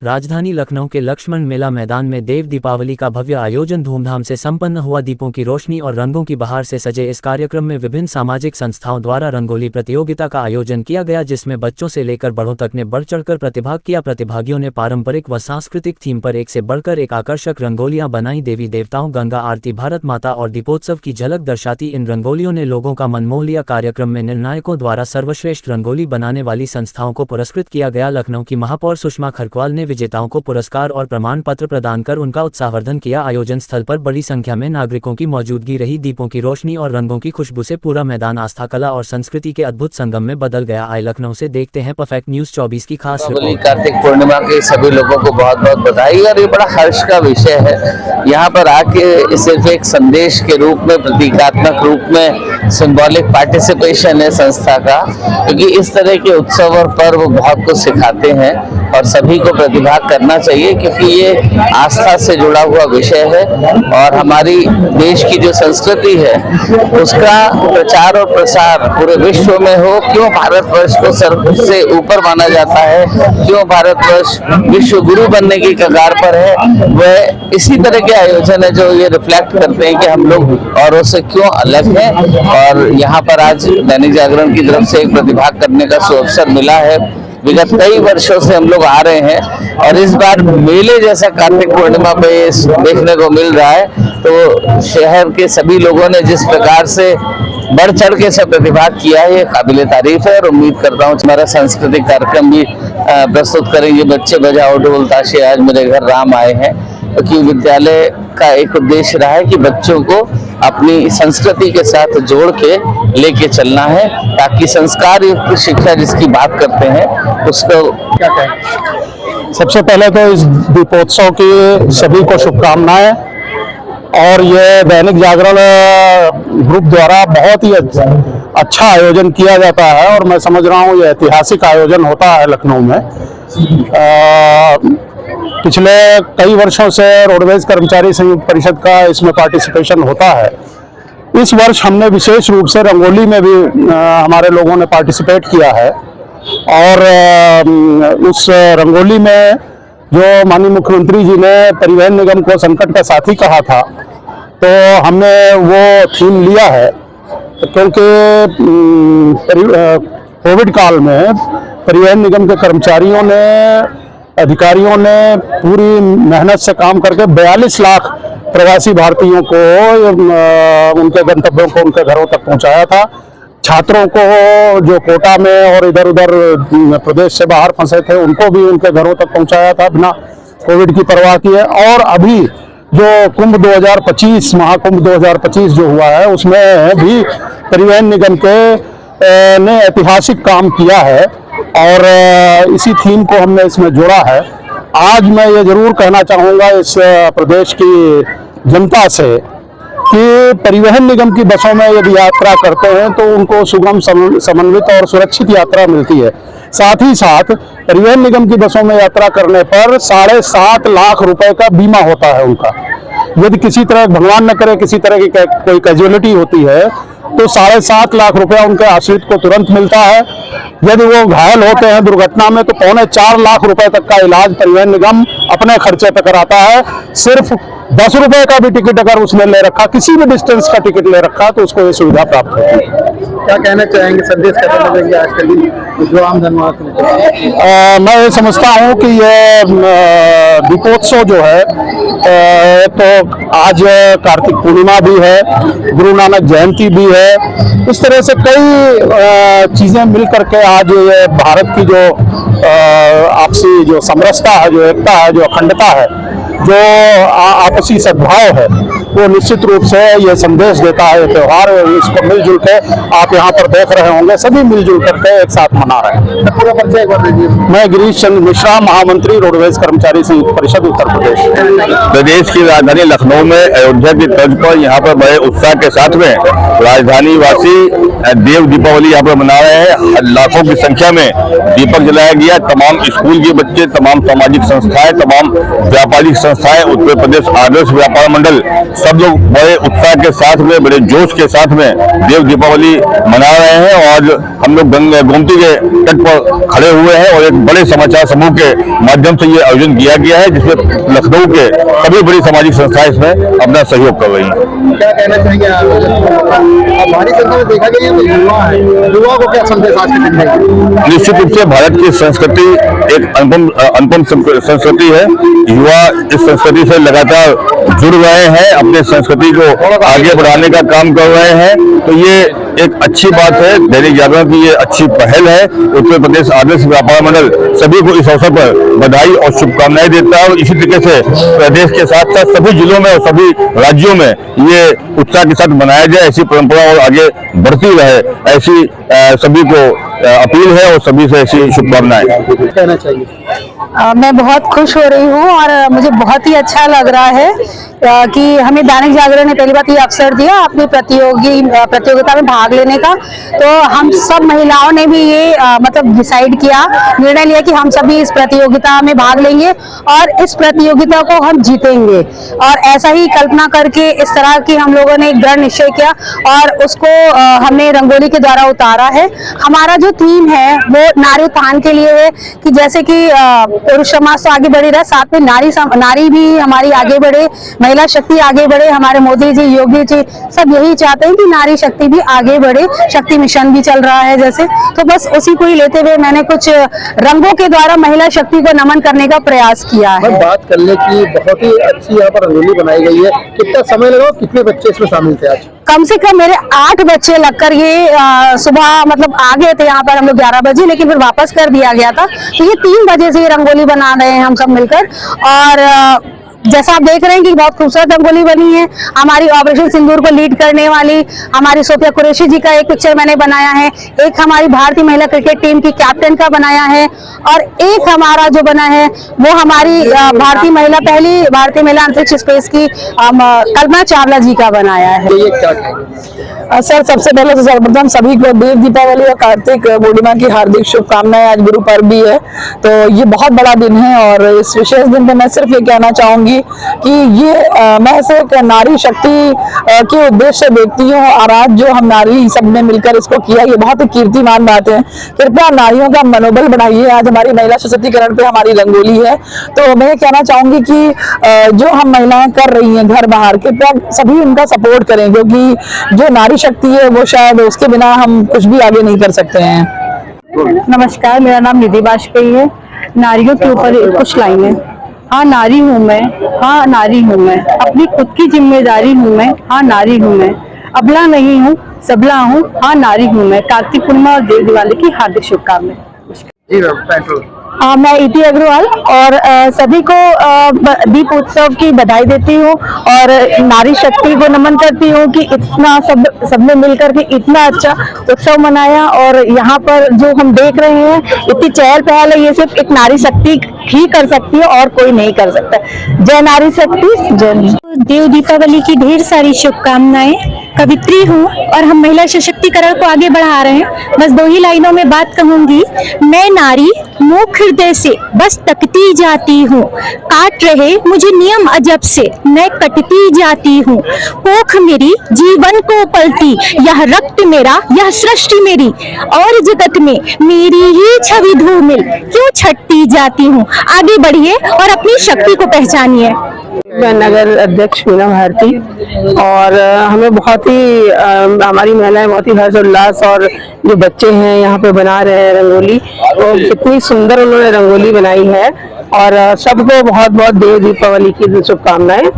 राजधानी लखनऊ के लक्ष्मण मेला मैदान में देव दीपावली का भव्य आयोजन धूमधाम से संपन्न हुआ। दीपों की रोशनी और रंगों की बहार से सजे इस कार्यक्रम में विभिन्न सामाजिक संस्थाओं द्वारा रंगोली प्रतियोगिता का आयोजन किया गया, जिसमें बच्चों से लेकर बड़ों तक ने बढ़ चढ़कर प्रतिभाग किया। प्रतिभागियों ने पारंपरिक व सांस्कृतिक थीम पर एक से बढ़कर एक आकर्षक रंगोलियां बनाई। देवी देवताओं, गंगा आरती, भारत माता और दीपोत्सव की झलक दर्शाती इन रंगोलियों ने लोगों का मन मोह लिया। कार्यक्रम में निर्णायकों द्वारा सर्वश्रेष्ठ रंगोली बनाने वाली संस्थाओं को पुरस्कृत किया गया। लखनऊ की महापौर सुषमा खरकवाल ने विजेताओं को पुरस्कार और प्रमाण पत्र प्रदान कर उनका उत्साहवर्धन किया। आयोजन स्थल पर बड़ी संख्या में नागरिकों की मौजूदगी रही। दीपों की रोशनी और रंगों की खुशबू से पूरा मैदान आस्था, कला और संस्कृति के अद्भुत संगम में बदल गया। आए लखनऊ से देखते हैं परफेक्ट न्यूज 24 की खास रिपोर्ट। कार्तिक पूर्णिमा के सभी लोगों को बहुत बहुत बधाई। और ये बड़ा हर्ष का विषय है यहाँ पर आके सिर्फ एक संदेश के रूप में, प्रतीकात्मक रूप में सिंबॉलिक पार्टिसिपेशन है संस्था का, क्योंकि इस तरह के उत्सव और पर्व बहुत कुछ सिखाते हैं और सभी को प्रतिभाग करना चाहिए, क्योंकि ये आस्था से जुड़ा हुआ विषय है और हमारी देश की जो संस्कृति है उसका प्रचार और प्रसार पूरे विश्व में हो। क्यों भारतवर्ष को सबसे ऊपर माना जाता है, क्यों भारतवर्ष विश्व गुरु बनने की कगार पर है, वह इसी तरह के आयोजन है जो ये रिफ्लेक्ट करते हैं कि हम लोग औरों से क्यों अलग हैं। और यहाँ पर आज दैनिक जागरण की तरफ से एक प्रतिभाग करने का सुअवसर मिला है। विगत कई वर्षों से हम लोग आ रहे हैं और इस बार मेले जैसा कार्तिक पूर्णिमा पे देखने को मिल रहा है। तो शहर के सभी लोगों ने जिस प्रकार से बढ़ चढ़ के सब प्रतिभाग किया है, ये काबिले तारीफ है और उम्मीद करता हूँ हमारा सांस्कृतिक कार्यक्रम भी प्रस्तुत करेंगे। बच्चे बजाओ ढोल ताशे आज मेरे घर राम आए हैं, क्योंकि विद्यालय का एक उद्देश्य रहा है कि बच्चों को अपनी संस्कृति के साथ जोड़ के लेके चलना है, ताकि संस्कार युक्त शिक्षा जिसकी बात करते हैं उसको क्या कहें। सबसे पहले तो इस दीपोत्सव की सभी को शुभकामनाएं। और ये दैनिक जागरण ग्रुप द्वारा बहुत ही अच्छा आयोजन किया जाता है और मैं समझ रहा हूँ ये ऐतिहासिक आयोजन होता है लखनऊ में। पिछले कई वर्षों से रोडवेज कर्मचारी संयुक्त परिषद का इसमें पार्टिसिपेशन होता है। इस वर्ष हमने विशेष रूप से रंगोली में भी हमारे लोगों ने पार्टिसिपेट किया है और उस रंगोली में जो माननीय मुख्यमंत्री जी ने परिवहन निगम को संकट का साथी कहा था, तो हमने वो थीम लिया है, क्योंकि कोविड काल में परिवहन निगम के कर्मचारियों ने, अधिकारियों ने पूरी मेहनत से काम करके 42 लाख प्रवासी भारतीयों को उनके गंतव्यों को, उनके घरों तक पहुंचाया था। छात्रों को जो कोटा में और इधर उधर प्रदेश से बाहर फंसे थे उनको भी उनके घरों तक पहुंचाया था बिना कोविड की परवाह किए। और अभी जो कुंभ 2025, महाकुंभ 2025 जो हुआ है, उसमें भी परिवहन निगम के ने ऐतिहासिक काम किया है और इसी थीम को हमने इसमें जोड़ा है। आज मैं ये जरूर कहना चाहूँगा इस प्रदेश की जनता से कि परिवहन निगम की बसों में यदि यात्रा करते हैं तो उनको सुगम, समन्वित और सुरक्षित यात्रा मिलती है। साथ ही साथ परिवहन निगम की बसों में यात्रा करने पर 7.5 लाख रुपए का बीमा होता है उनका। यदि किसी तरह, भगवान न करे, किसी तरह की कोई कैजुअलिटी होती है तो 7.5 लाख रुपया उनके आश्रित को तुरंत मिलता है। यदि वो घायल होते हैं दुर्घटना में तो 4.25 लाख रुपए तक का इलाज परिवहन निगम अपने खर्चे पर कराता है। सिर्फ 10 रुपए का भी टिकट अगर उसने ले रखा, किसी भी डिस्टेंस का टिकट ले रखा, तो उसको ये सुविधा प्राप्त होती है। क्या कहना चाहेंगे, संदेश क्या देंगे आज के दिन जो आम जनमानस में? मैं ये समझता हूँ कि ये दीपोत्सव जो है, तो आज कार्तिक पूर्णिमा भी है, गुरु नानक जयंती भी है, इस तरह से कई चीजें मिल करके आज ये भारत की जो आपसी जो समरसता है, जो एकता है, जो अखंडता है, जो आपसी सद्भाव है, वो निश्चित रूप से ये संदेश देता है ये त्यौहार। इसको मिलजुल के आप यहाँ पर देख रहे होंगे, सभी मिलजुल करके एक साथ मना रहे हैं। पूरा परिचय एक बार दीजिए। मैं गिरीश चंद्र मिश्रा, महामंत्री रोडवेज कर्मचारी संयुक्त परिषद उत्तर प्रदेश। प्रदेश की राजधानी लखनऊ में अयोध्या की तर्ज पर यहाँ पर बड़े उत्साह के साथ में राजधानी वासी देव दीपावली यहाँ पर मना रहे हैं। लाखों की संख्या में दीपक जलाया गया। तमाम स्कूल के बच्चे, तमाम सामाजिक संस्थाएं, तमाम व्यापारिक संस्थाएं, उत्तर प्रदेश आदर्श व्यापार मंडल, सब लोग बड़े उत्साह के साथ में, बड़े जोश के साथ में देव दीपावली मना रहे हैं। और हम लोग गोमती के तट पर खड़े हुए हैं और एक बड़े समाचार समूह के माध्यम से ये आयोजन किया गया है, जिसमें लखनऊ के सभी बड़ी सामाजिक संस्थाएं इसमें अपना सहयोग कर रही हैं। क्या कहना चाहेंगे आप? भारी संख्या में देखा गया है युवा है, युवा को क्या संदेश आज के दिन है? निश्चित रूप से भारत की संस्कृति एक अनुपम संस्कृति है। युवा इस संस्कृति से लगातार जुड़ रहे हैं, अपने संस्कृति को आगे बढ़ाने का काम कर रहे हैं, तो ये एक अच्छी बात है। दैनिक जागरण की ये अच्छी पहल है। उत्तर प्रदेश आदर्श व्यापार मंडल सभी को इस अवसर पर बधाई और शुभकामनाएं देता है और इसी तरीके से प्रदेश के साथ साथ सभी जिलों में और सभी राज्यों में ये उत्साह के साथ मनाया जाए, ऐसी परंपरा और आगे बढ़ती रहे, ऐसी सभी को अपील है और सभी से ऐसी शुभकामनाएं। कहना चाहिए? मैं बहुत खुश हो रही हूँ और मुझे बहुत ही अच्छा लग रहा है कि हमें दैनिक जागरण ने पहली बात ये अवसर दिया अपनी प्रतियोगिता में भाग लेने का। तो हम सब महिलाओं ने भी ये मतलब डिसाइड किया, निर्णय लिया कि हम सभी इस प्रतियोगिता में भाग लेंगे और इस प्रतियोगिता को हम जीतेंगे। और ऐसा ही कल्पना करके इस तरह की हम लोगों ने एक दृढ़ निश्चय किया और उसको हमने रंगोली के द्वारा उतारा है। हमारा जो थीम है वो नारी उत्थान के लिए है कि जैसे कि पुरुष समाज तो आगे बढ़ रहा है, साथ में नारी भी हमारी आगे बढ़े, महिला शक्ति आगे बढ़े। हमारे मोदी जी, योगी जी सब यही चाहते हैं कि नारी शक्ति भी आगे बढ़े। शक्ति मिशन भी चल रहा है जैसे, तो बस उसी को ही लेते हुए मैंने कुछ रंगों के द्वारा महिला शक्ति को नमन करने का प्रयास किया है। बात कर ले कि बहुत ही अच्छी यहाँ पर रंगोली बनाई गई है, कितना समय लगा, कितने बच्चे इसमें शामिल थे आज? कम से कम मेरे 8 बच्चे लगकर ये सुबह मतलब आ गए थे यहाँ पर हम लोग 11 बजे, लेकिन फिर वापस कर दिया गया था। तो ये 3 बजे से ये रंगोली बना रहे हैं हम सब मिलकर। और जैसा आप देख रहे हैं कि बहुत खूबसूरत रंगोली बनी है। हमारी ऑपरेशन सिंदूर को लीड करने वाली हमारी सोफिया कुरैशी जी का एक पिक्चर मैंने बनाया है, एक हमारी भारतीय महिला क्रिकेट टीम की कैप्टन का बनाया है और एक हमारा जो बना है वो हमारी पहली भारतीय महिला अंतरिक्ष स्पेस की कल्पना चावला जी का बनाया है। ये क्या सर, सबसे पहले तो सर्वप्रथम सभी को देव दीपावली और कार्तिक पूर्णिमा की हार्दिक शुभकामनाएं। आज गुरु पर्व भी है, तो ये बहुत बड़ा दिन है और इस विशेष दिन पे मैं सिर्फ ये कहना चाहूंगी कि ये मैं सिर्फ नारी शक्ति के उद्देश्य से देखती हूँ और आज जो हम नारी सबने मिलकर इसको किया, ये बहुत ही कीर्तिमान बात है। कृपया नारियों का मनोबल बढ़ाइए। आज हमारी महिला सशक्तिकरण पे हमारी रंगोली है, तो मैं कहना चाहूंगी कि जो हम महिलाएं कर रही हैं घर बाहर, कृपया सभी उनका सपोर्ट करें, क्योंकि जो नारी शक्ति है वो शायद उसके बिना हम कुछ भी आगे नहीं कर सकते हैं। नमस्कार, मेरा नाम निधि वाजपेयी है। नारियों के ऊपर कुछ लाइनें। हाँ नारी हूँ मैं, हाँ नारी हूँ मैं, अपनी खुद की जिम्मेदारी हूँ मैं, हाँ नारी हूँ मैं, अबला नहीं हूँ सबला हूँ, हाँ नारी हूँ मैं। कार्तिक पूर्णिमा और देव दिवाली की हार्दिक शुभकामनाएं। मैं इति अग्रवाल और सभी को दीप उत्सव की बधाई देती हूँ और नारी शक्ति को नमन करती हूँ कि इतना सबने मिलकर के इतना अच्छा उत्सव मनाया। और यहाँ पर जो हम देख रहे हैं इतनी चहल पहल है, ये सिर्फ एक नारी शक्ति ही कर सकती है और कोई नहीं कर सकता। जय नारी शक्ति, जय। देव दीपावली की ढेर सारी शुभकामनाएं। कवित्री हूँ और हम महिला सशक्तिकरण को आगे बढ़ा रहे हैं। बस 2 ही लाइनों में बात कहूंगी। मैं नारी मूक हृदय से बस तकती जाती हूँ, काट रहे मुझे नियम अजब से मैं कटती जाती हूँ। कोख मेरी जीवन को पलती, यह रक्त मेरा, यह सृष्टि मेरी, और जगत में मेरी ही छवि धूमिल क्यों छटती जाती हूँ। आगे बढ़िए और अपनी शक्ति को पहचानिए। मैं नगर अध्यक्ष मीना भारती और हमें बहुत ही हमारी महिलाएं बहुत ही हर्षोल्लास और जो बच्चे हैं यहाँ पे बना रहे हैं रंगोली, तो कितनी सुंदर उन्होंने रंगोली बनाई है और सबको बहुत बहुत देव दीपावली की शुभकामनाएं।